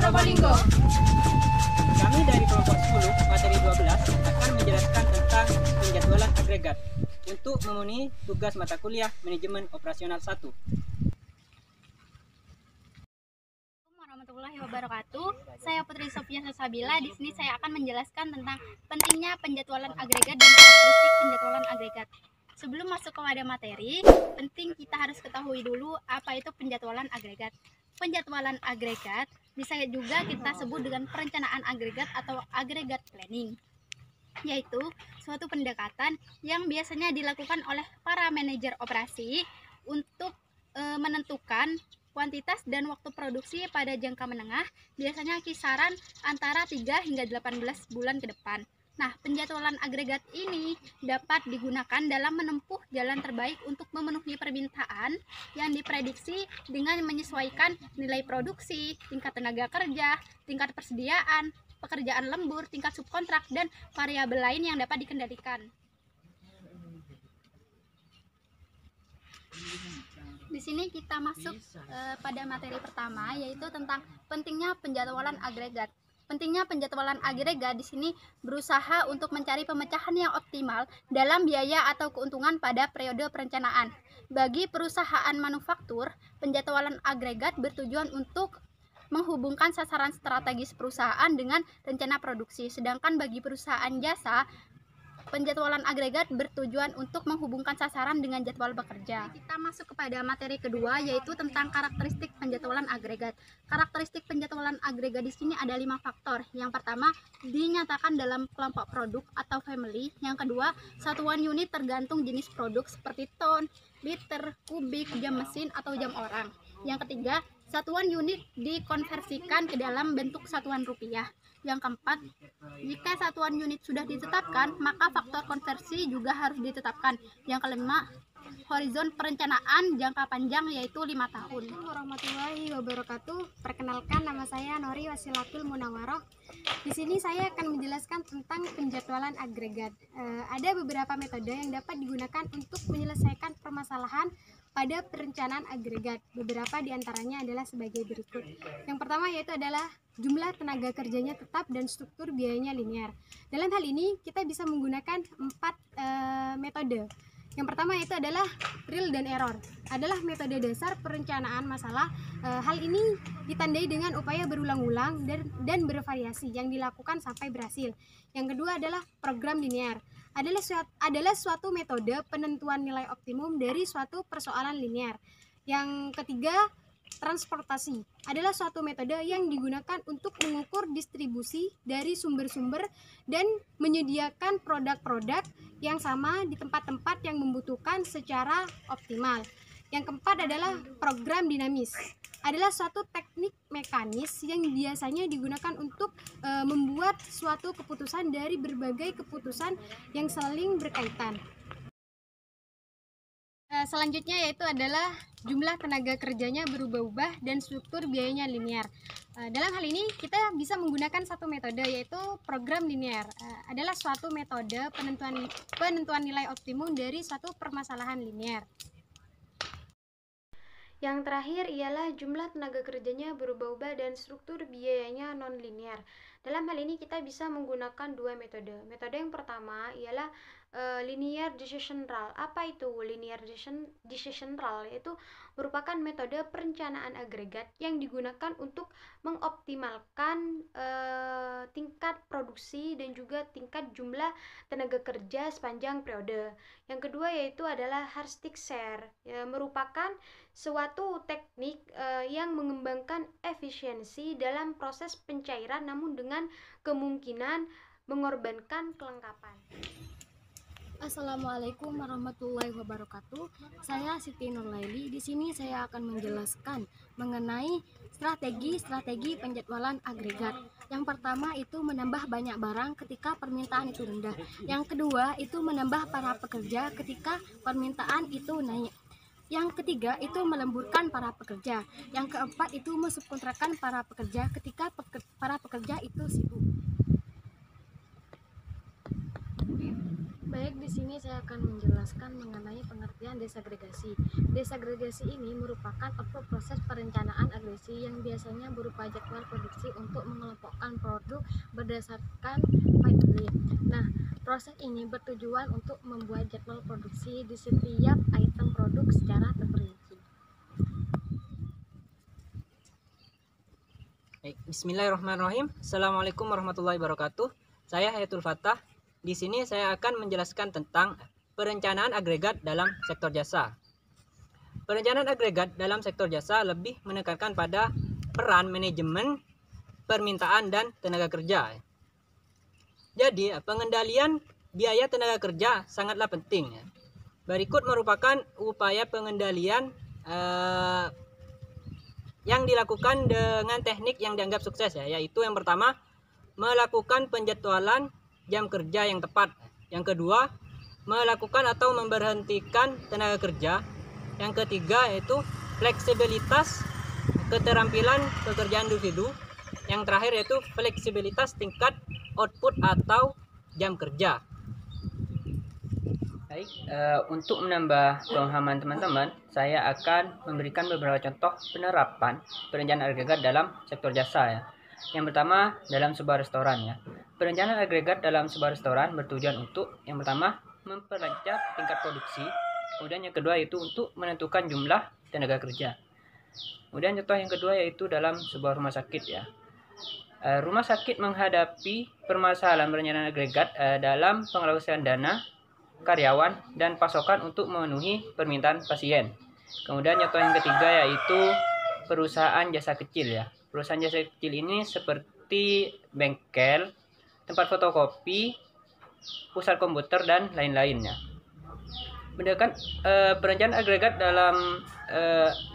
Probolinggo. Kami dari kelompok 10, materi 12, akan menjelaskan tentang penjadwalan agregat untuk memenuhi tugas mata kuliah Manajemen Operasional 1. Assalamualaikum warahmatullahi wabarakatuh. Saya Putri Sofia Sasabila. Di sini saya akan menjelaskan tentang pentingnya penjadwalan agregat dan karakteristik penjadwalan agregat. Sebelum masuk kepada materi, penting kita harus ketahui dulu apa itu penjadwalan agregat. Penjadwalan agregat bisa juga kita sebut dengan perencanaan agregat atau agregat planning, yaitu suatu pendekatan yang biasanya dilakukan oleh para manajer operasi untuk menentukan kuantitas dan waktu produksi pada jangka menengah, biasanya kisaran antara 3 hingga 18 bulan ke depan. Nah, penjadwalan agregat ini dapat digunakan dalam menempuh jalan terbaik untuk memenuhi permintaan yang diprediksi dengan menyesuaikan nilai produksi, tingkat tenaga kerja, tingkat persediaan, pekerjaan lembur, tingkat subkontrak, dan variabel lain yang dapat dikendalikan. Di sini kita masuk pada materi pertama, yaitu tentang pentingnya penjadwalan agregat. Pentingnya penjadwalan agregat di sini berusaha untuk mencari pemecahan yang optimal dalam biaya atau keuntungan pada periode perencanaan. Bagi perusahaan manufaktur, penjadwalan agregat bertujuan untuk menghubungkan sasaran strategis perusahaan dengan rencana produksi. Sedangkan bagi perusahaan jasa, penjadwalan agregat bertujuan untuk menghubungkan sasaran dengan jadwal bekerja. Kita masuk kepada materi kedua, yaitu tentang karakteristik penjadwalan agregat. Karakteristik penjadwalan agregat di sini ada 5 faktor. Yang pertama, dinyatakan dalam kelompok produk atau family. Yang kedua, satuan unit tergantung jenis produk seperti ton, liter, kubik, jam mesin, atau jam orang. Yang ketiga, satuan unit dikonversikan ke dalam bentuk satuan rupiah. Yang keempat, jika satuan unit sudah ditetapkan, maka faktor konversi juga harus ditetapkan. Yang kelima, horizon perencanaan jangka panjang yaitu 5 tahun. Warahmatullahi wabarakatuh. Perkenalkan, nama saya Nori Wasilatul Munawaroh. Di sini saya akan menjelaskan tentang penjadwalan agregat. Ada beberapa metode yang dapat digunakan untuk menyelesaikan permasalahan pada perencanaan agregat. Beberapa diantaranya adalah sebagai berikut. Yang pertama yaitu adalah jumlah tenaga kerjanya tetap dan struktur biayanya linear. Dalam hal ini kita bisa menggunakan 4 metode. Yang pertama yaitu adalah trial dan error. Adalah metode dasar perencanaan masalah. Hal ini ditandai dengan upaya berulang-ulang dan bervariasi yang dilakukan sampai berhasil. Yang kedua adalah program linear. Adalah suatu metode penentuan nilai optimum dari suatu persoalan linear. Yang ketiga, transportasi adalah suatu metode yang digunakan untuk mengukur distribusi dari sumber-sumber dan menyediakan produk-produk yang sama di tempat-tempat yang membutuhkan secara optimal. Yang keempat adalah program dinamis. Adalah suatu teknik mekanis yang biasanya digunakan untuk membuat suatu keputusan dari berbagai keputusan yang saling berkaitan. Selanjutnya yaitu adalah jumlah tenaga kerjanya berubah-ubah dan struktur biayanya linear. Dalam hal ini kita bisa menggunakan satu metode yaitu program linear. Adalah suatu metode penentuan nilai optimum dari suatu permasalahan linear. Yang terakhir ialah jumlah tenaga kerjanya berubah-ubah dan struktur biayanya non-linear. Dalam hal ini kita bisa menggunakan 2 metode. Metode yang pertama ialah linear decision rule. Apa itu linear decision rule? Yaitu merupakan metode perencanaan agregat yang digunakan untuk mengoptimalkan tingkat produksi dan juga tingkat jumlah tenaga kerja sepanjang periode. Yang kedua yaitu adalah heuristic share, merupakan suatu teknik yang mengembangkan efisiensi dalam proses pencairan namun dengan kemungkinan mengorbankan kelengkapan. Assalamualaikum warahmatullahi wabarakatuh. Saya Siti Nurlaili. Di sini saya akan menjelaskan mengenai strategi penjadwalan agregat. Yang pertama itu menambah banyak barang ketika permintaan itu rendah. Yang kedua itu menambah para pekerja ketika permintaan itu naik. Yang ketiga itu melemburkan para pekerja. Yang keempat itu mensubkontrakkan para pekerja ketika para pekerja itu sibuk. Baik, di sini saya akan menjelaskan mengenai pengertian desagregasi. Desagregasi ini merupakan proses perencanaan agresi yang biasanya berupa jadwal produksi untuk mengelompokkan produk berdasarkan family. Nah, proses ini bertujuan untuk membuat jadwal produksi di setiap item produk secara terperinci. Bismillahirrahmanirrahim. Assalamualaikum warahmatullahi wabarakatuh. Saya Hayatul Fattah. Di sini saya akan menjelaskan tentang perencanaan agregat dalam sektor jasa. Perencanaan agregat dalam sektor jasa lebih menekankan pada peran manajemen, permintaan, dan tenaga kerja. Jadi, pengendalian biaya tenaga kerja sangatlah penting. Berikut merupakan upaya pengendalian yang dilakukan dengan teknik yang dianggap sukses, yaitu yang pertama, melakukan penjadwalan jam kerja yang tepat. Yang kedua, melakukan atau memberhentikan tenaga kerja. Yang ketiga yaitu fleksibilitas keterampilan pekerjaan individu. Yang terakhir yaitu fleksibilitas tingkat output atau jam kerja. Baik, untuk menambah pemahaman teman-teman, saya akan memberikan beberapa contoh penerapan perencanaan agregat dalam sektor jasa, ya. Yang pertama, dalam sebuah restoran, ya. Perencanaan agregat dalam sebuah restoran bertujuan untuk yang pertama memperlancar tingkat produksi, kemudian yang kedua yaitu untuk menentukan jumlah tenaga kerja. Kemudian contoh yang kedua yaitu dalam sebuah rumah sakit, ya. Rumah sakit menghadapi permasalahan perencanaan agregat dalam pengalokasian dana, karyawan, dan pasokan untuk memenuhi permintaan pasien. Kemudian contoh yang ketiga yaitu perusahaan jasa kecil, ya. Perusahaan jasa kecil ini seperti bengkel, tempat fotokopi, pusat komputer, dan lain-lainnya. Perencanaan agregat dalam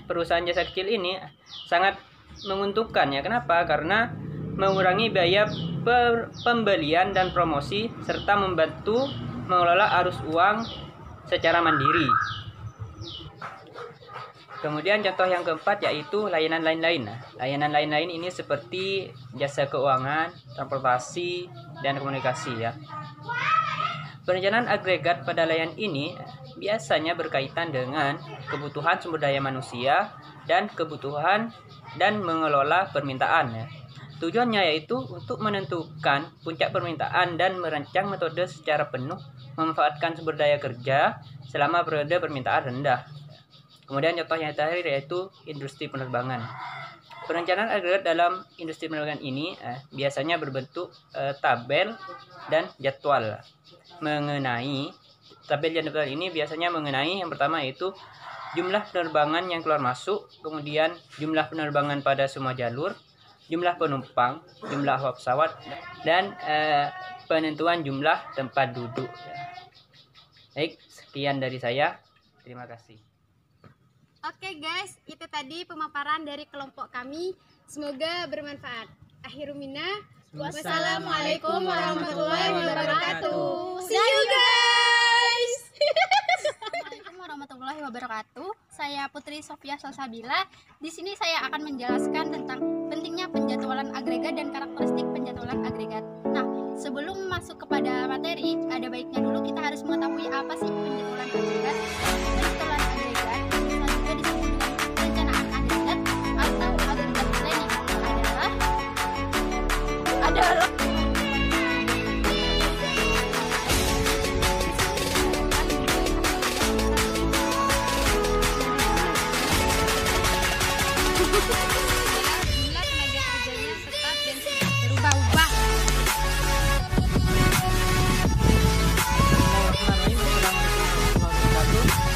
perusahaan jasa kecil ini sangat menguntungkan, ya. Kenapa? Karena mengurangi biaya pembelian dan promosi serta membantu mengelola arus uang secara mandiri. Kemudian contoh yang keempat yaitu layanan lain-lain. Layanan lain-lain ini seperti jasa keuangan, transportasi, dan komunikasi, ya. Perencanaan agregat pada layanan ini biasanya berkaitan dengan kebutuhan sumber daya manusia dan kebutuhan dan mengelola permintaan, ya. Tujuannya yaitu untuk menentukan puncak permintaan dan merancang metode secara penuh memanfaatkan sumber daya kerja selama periode permintaan rendah. Kemudian contoh yang terakhir yaitu industri penerbangan. Perencanaan agregat dalam industri penerbangan ini biasanya berbentuk tabel dan jadwal. Tabel dan jadwal ini biasanya mengenai yang pertama yaitu jumlah penerbangan yang keluar masuk, kemudian jumlah penerbangan pada semua jalur, jumlah penumpang, jumlah awak pesawat, dan penentuan jumlah tempat duduk. Baik, sekian dari saya. Terima kasih. Oke guys, itu tadi pemaparan dari kelompok kami. Semoga bermanfaat. Akhirul minna. Wassalamualaikum warahmatullahi wabarakatuh. See you guys. Assalamualaikum warahmatullahi wabarakatuh. Saya Putri Sofia Salsabila. Di sini saya akan menjelaskan tentang pentingnya penjadwalan agregat dan karakteristik penjadwalan agregat. Nah, sebelum masuk kepada materi, ada baiknya dulu kita harus mengetahui apa sih penjadwalan agregat. Penjadwalan agregat selanjutnya disebut dengan perencanaan agregat atau agregat planning adalah Jumlah tenaga kerjanya tetap dan tidak berubah-ubah.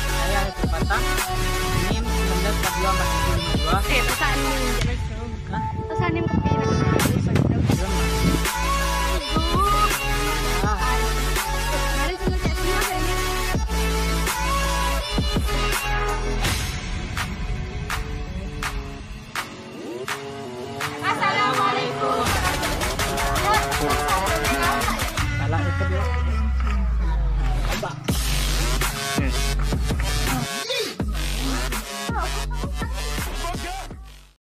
Saya Hayatul Fattah. NIM 1942. Pesan nim kepira. Mari kita cek semua kayaknya. Assalamualaikum. Salah itu dia.